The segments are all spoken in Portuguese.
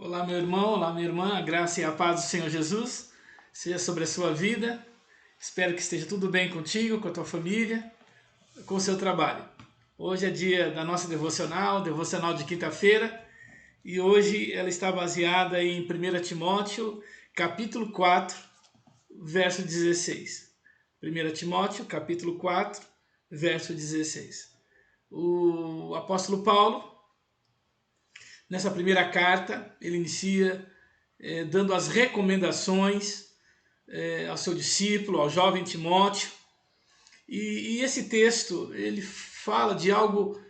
Olá, meu irmão, olá, minha irmã, a graça e a paz do Senhor Jesus seja sobre a sua vida. Espero que esteja tudo bem contigo, com a tua família, com o seu trabalho. Hoje é dia da nossa devocional de quinta-feira, e hoje ela está baseada em 1 Timóteo, capítulo 4, verso 16. 1 Timóteo, capítulo 4, verso 16. O apóstolo Paulo, nessa primeira carta, ele inicia dando as recomendações ao seu discípulo, ao jovem Timóteo. E esse texto ele fala de algo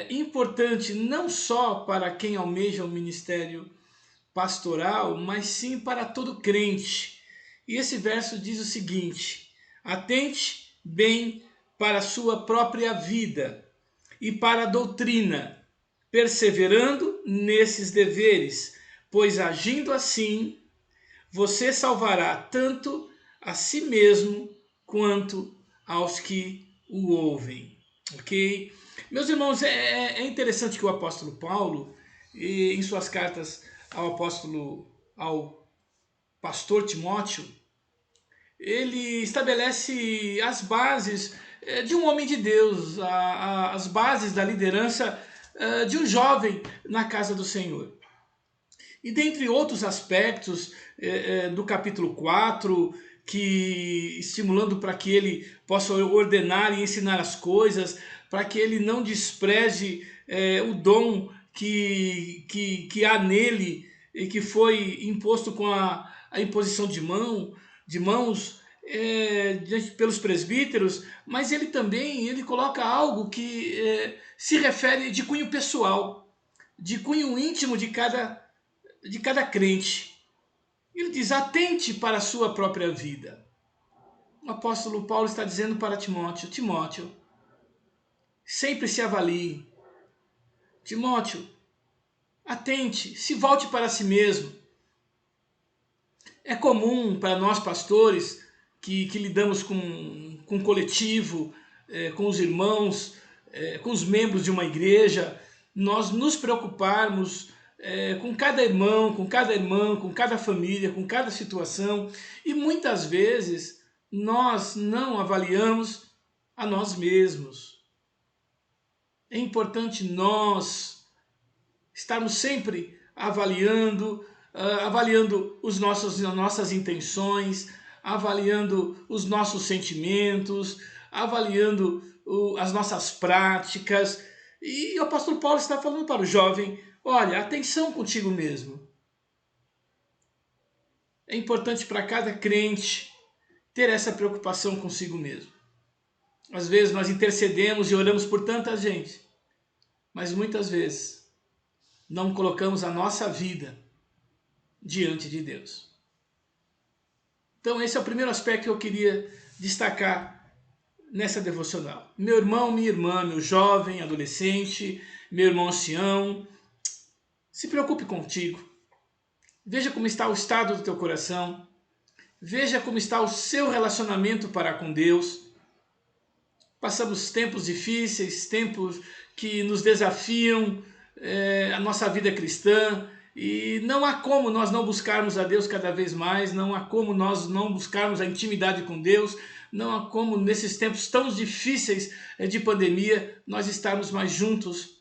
importante não só para quem almeja o ministério pastoral, mas sim para todo crente. E esse verso diz o seguinte: atente bem para a sua própria vida e para a doutrina, perseverando nesses deveres, pois agindo assim, você salvará tanto a si mesmo quanto aos que o ouvem. Ok? Meus irmãos, é interessante que o apóstolo Paulo, em suas cartas ao pastor Timóteo, ele estabelece as bases de um homem de Deus, as bases da liderança de um jovem na casa do Senhor. E dentre outros aspectos do capítulo 4, que estimulando para que ele possa ordenar e ensinar as coisas, para que ele não despreze o dom que há nele e que foi imposto com a imposição de mãos pelos presbíteros, mas ele também ele coloca algo que se refere de cunho pessoal, de cunho íntimo de cada crente. Ele diz: atente para a sua própria vida. O apóstolo Paulo está dizendo para Timóteo: Timóteo, sempre se avalie. Timóteo, atente, se volte para si mesmo. É comum para nós pastores que lidamos com o coletivo, com os irmãos, com os membros de uma igreja, nós nos preocuparmos com cada irmão, com cada irmã, com cada família, com cada situação, e muitas vezes nós não avaliamos a nós mesmos. É importante nós estarmos sempre avaliando as nossas intenções, avaliando os nossos sentimentos, avaliando as nossas práticas. E o apóstolo Paulo está falando para o jovem: olha, atenção contigo mesmo. É importante para cada crente ter essa preocupação consigo mesmo. Às vezes nós intercedemos e oramos por tanta gente, mas muitas vezes não colocamos a nossa vida diante de Deus. Então esse é o primeiro aspecto que eu queria destacar nessa devocional. Meu irmão, minha irmã, meu jovem, adolescente, meu irmão ancião, se preocupe contigo. Veja como está o estado do teu coração. Veja como está o seu relacionamento para com Deus. Passamos tempos difíceis, tempos que nos desafiam a nossa vida cristã, e não há como nós não buscarmos a Deus cada vez mais, não há como nós não buscarmos a intimidade com Deus, não há como nesses tempos tão difíceis de pandemia nós estarmos mais juntos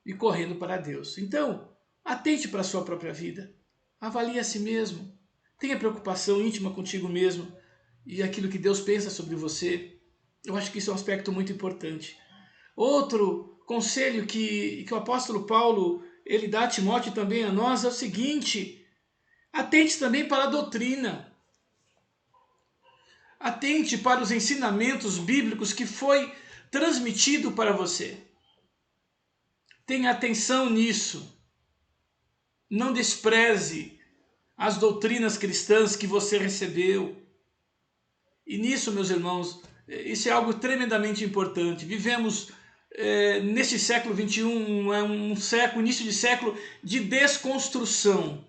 e correndo para Deus. Então, atente para a sua própria vida, avalie a si mesmo, tenha preocupação íntima contigo mesmo e aquilo que Deus pensa sobre você. Eu acho que isso é um aspecto muito importante. Outro conselho que o apóstolo Paulo ele dá a Timóteo e também a nós é o seguinte: atente também para a doutrina. Atente para os ensinamentos bíblicos que foi transmitido para você. Tenha atenção nisso. Não despreze as doutrinas cristãs que você recebeu. E nisso, meus irmãos, isso é algo tremendamente importante. Vivemos neste século XXI, um século, início de século de desconstrução.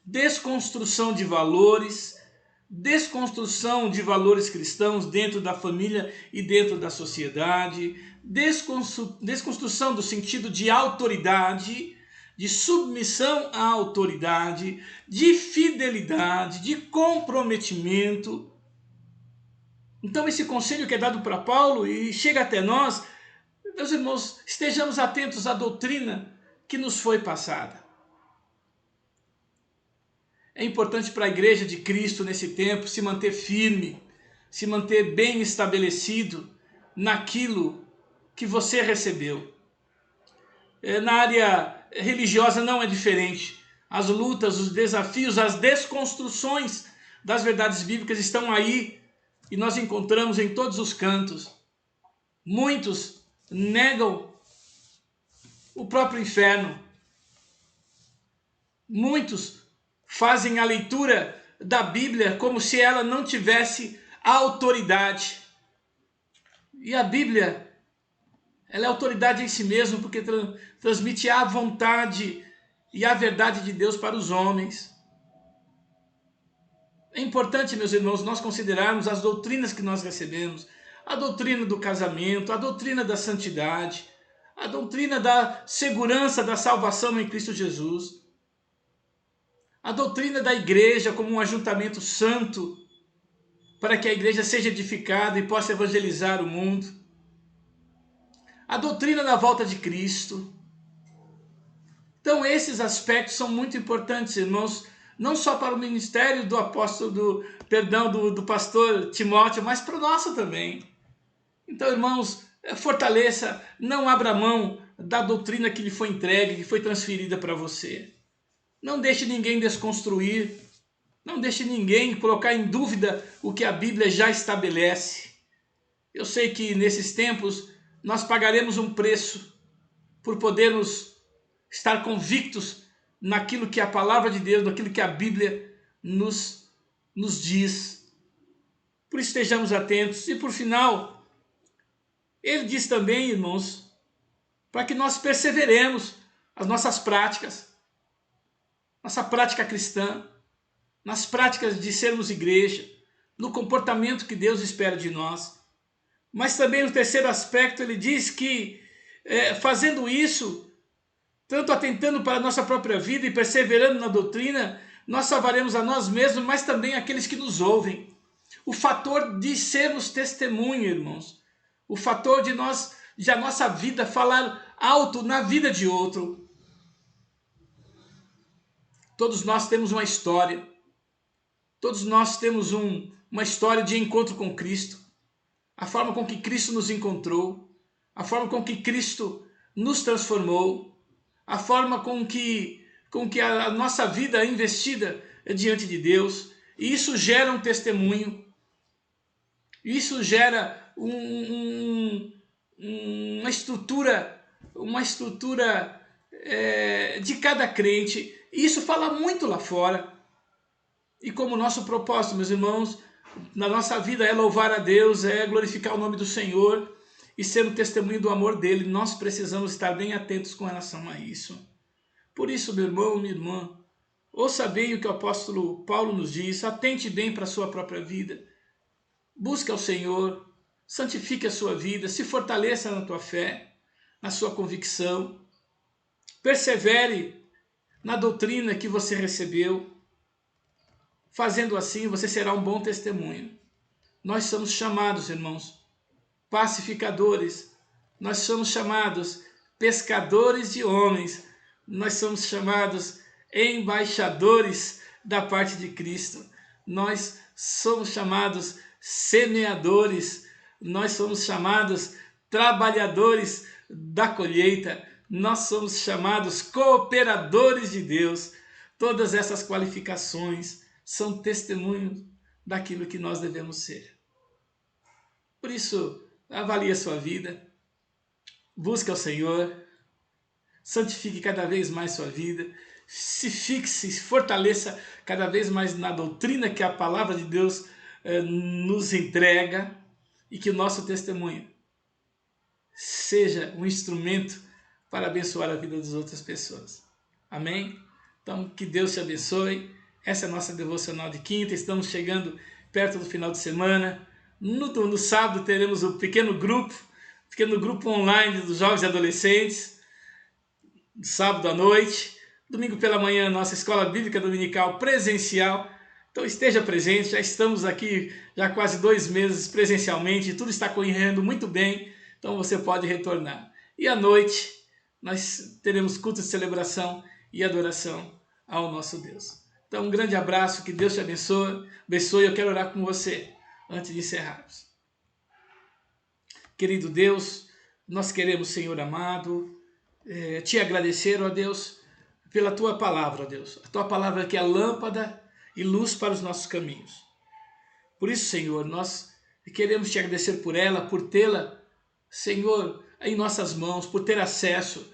Desconstrução de valores, desconstrução de valores cristãos dentro da família e dentro da sociedade, desconstrução do sentido de autoridade, de submissão à autoridade, de fidelidade, de comprometimento. Então esse conselho que é dado para Paulo e chega até nós, meus irmãos, estejamos atentos à doutrina que nos foi passada. É importante para a igreja de Cristo nesse tempo se manter firme, se manter bem estabelecido naquilo que você recebeu. Na área religiosa não é diferente. As lutas, os desafios, as desconstruções das verdades bíblicas estão aí e nós encontramos em todos os cantos. Muitos negam o próprio inferno. Muitos fazem a leitura da Bíblia como se ela não tivesse autoridade. E a Bíblia, ela é autoridade em si mesma, porque transmite a vontade e a verdade de Deus para os homens. É importante, meus irmãos, nós considerarmos as doutrinas que nós recebemos. A doutrina do casamento, a doutrina da santidade, a doutrina da segurança da salvação em Cristo Jesus. A doutrina da igreja como um ajuntamento santo, para que a igreja seja edificada e possa evangelizar o mundo. A doutrina da volta de Cristo. Então esses aspectos são muito importantes, irmãos, não só para o ministério do apóstolo, do pastor Timóteo, mas para o nosso também. Então, irmãos, fortaleça, não abra mão da doutrina que lhe foi entregue, que foi transferida para você. Não deixe ninguém desconstruir, não deixe ninguém colocar em dúvida o que a Bíblia já estabelece. Eu sei que nesses tempos nós pagaremos um preço por podermos estar convictos naquilo que a palavra de Deus, naquilo que a Bíblia nos diz. Por isso estejamos atentos. E por final, ele diz também, irmãos, para que nós perseveremos as nossas práticas, nossa prática cristã, nas práticas de sermos igreja, no comportamento que Deus espera de nós. Mas também no terceiro aspecto ele diz que fazendo isso, tanto atentando para a nossa própria vida e perseverando na doutrina, nós salvaremos a nós mesmos, mas também aqueles que nos ouvem. O fator de sermos testemunha, irmãos. O fator de a nossa vida falar alto na vida de outro. Todos nós temos uma história. Todos nós temos uma história de encontro com Cristo. A forma com que Cristo nos encontrou. A forma com que Cristo nos transformou. A forma com que a nossa vida é investida diante de Deus. E isso gera um testemunho. Isso gera uma estrutura de cada crente. E isso fala muito lá fora. E como nosso propósito, meus irmãos, na nossa vida é louvar a Deus, é glorificar o nome do Senhor e ser um testemunho do amor dele, nós precisamos estar bem atentos com relação a isso. Por isso, meu irmão, minha irmã, ouça bem o que o apóstolo Paulo nos diz, atente bem para a sua própria vida, busque ao Senhor, santifique a sua vida, se fortaleça na tua fé, na sua convicção, persevere na doutrina que você recebeu. Fazendo assim, você será um bom testemunho. Nós somos chamados, irmãos, pacificadores. Nós somos chamados pescadores de homens. Nós somos chamados embaixadores da parte de Cristo. Nós somos chamados semeadores. Nós somos chamados trabalhadores da colheita. Nós somos chamados cooperadores de Deus. Todas essas qualificações são testemunhos daquilo que nós devemos ser. Por isso, avalie a sua vida, busque ao Senhor, santifique cada vez mais sua vida, se fixe, se fortaleça cada vez mais na doutrina que a palavra de Deus nos entrega e que o nosso testemunho seja um instrumento para abençoar a vida das outras pessoas. Amém? Então, que Deus te abençoe. Essa é a nossa devocional de quinta, estamos chegando perto do final de semana. No sábado teremos o pequeno grupo online dos jovens e adolescentes. sábado à noite, domingo pela manhã, nossa Escola Bíblica Dominical presencial. Então esteja presente, já estamos aqui já quase 2 meses presencialmente, tudo está correndo muito bem, então você pode retornar. E à noite nós teremos culto de celebração e adoração ao nosso Deus. Então um grande abraço, que Deus te abençoe. Eu quero orar com você antes de encerrarmos. Querido Deus, nós queremos, Senhor amado, te agradecer, ó Deus, pela tua palavra, ó Deus. A tua palavra que é lâmpada e luz para os nossos caminhos. Por isso, Senhor, nós queremos te agradecer por ela, por tê-la, Senhor, em nossas mãos, por ter acesso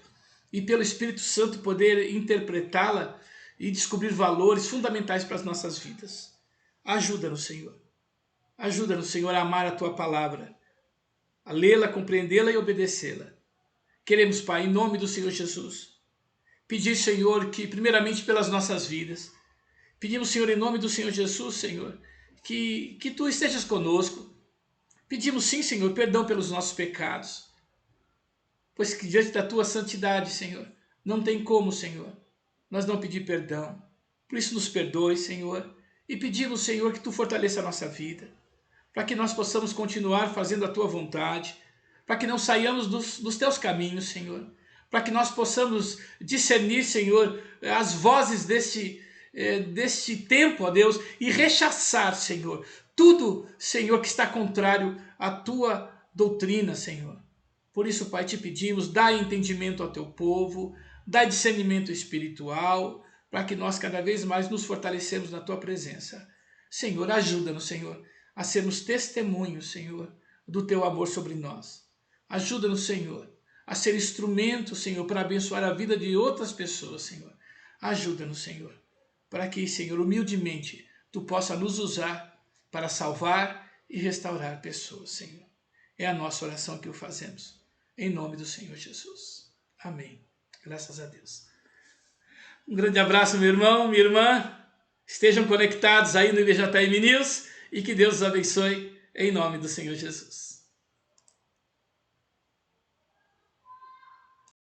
e pelo Espírito Santo poder interpretá-la e descobrir valores fundamentais para as nossas vidas. Ajuda-nos, Senhor. Ajuda-nos, Senhor, a amar a tua palavra, a lê-la, compreendê-la e obedecê-la. Queremos, Pai, em nome do Senhor Jesus, pedir, Senhor, que primeiramente pelas nossas vidas, pedimos, Senhor, em nome do Senhor Jesus, Senhor, que Tu estejas conosco. Pedimos sim, Senhor, perdão pelos nossos pecados, pois que diante da Tua santidade, Senhor, não tem como, Senhor, nós não pedir perdão. Por isso nos perdoe, Senhor, e pedimos, Senhor, que Tu fortaleça a nossa vida, para que nós possamos continuar fazendo a Tua vontade, para que não saiamos dos Teus caminhos, Senhor, para que nós possamos discernir, Senhor, as vozes deste tempo, ó Deus, e rechaçar, Senhor, tudo, Senhor, que está contrário à Tua doutrina, Senhor. Por isso, Pai, te pedimos, dá entendimento ao Teu povo, dá discernimento espiritual, para que nós cada vez mais nos fortalecemos na Tua presença. Senhor, ajuda-nos, Senhor, a sermos testemunhos, Senhor, do Teu amor sobre nós. Ajuda-nos, Senhor, a ser instrumento, Senhor, para abençoar a vida de outras pessoas, Senhor. Ajuda-nos, Senhor, para que, Senhor, humildemente, Tu possa nos usar para salvar e restaurar pessoas, Senhor. É a nossa oração que o fazemos, em nome do Senhor Jesus. Amém. Graças a Deus. Um grande abraço, meu irmão, minha irmã. Estejam conectados aí no IBJM News e que Deus os abençoe, em nome do Senhor Jesus.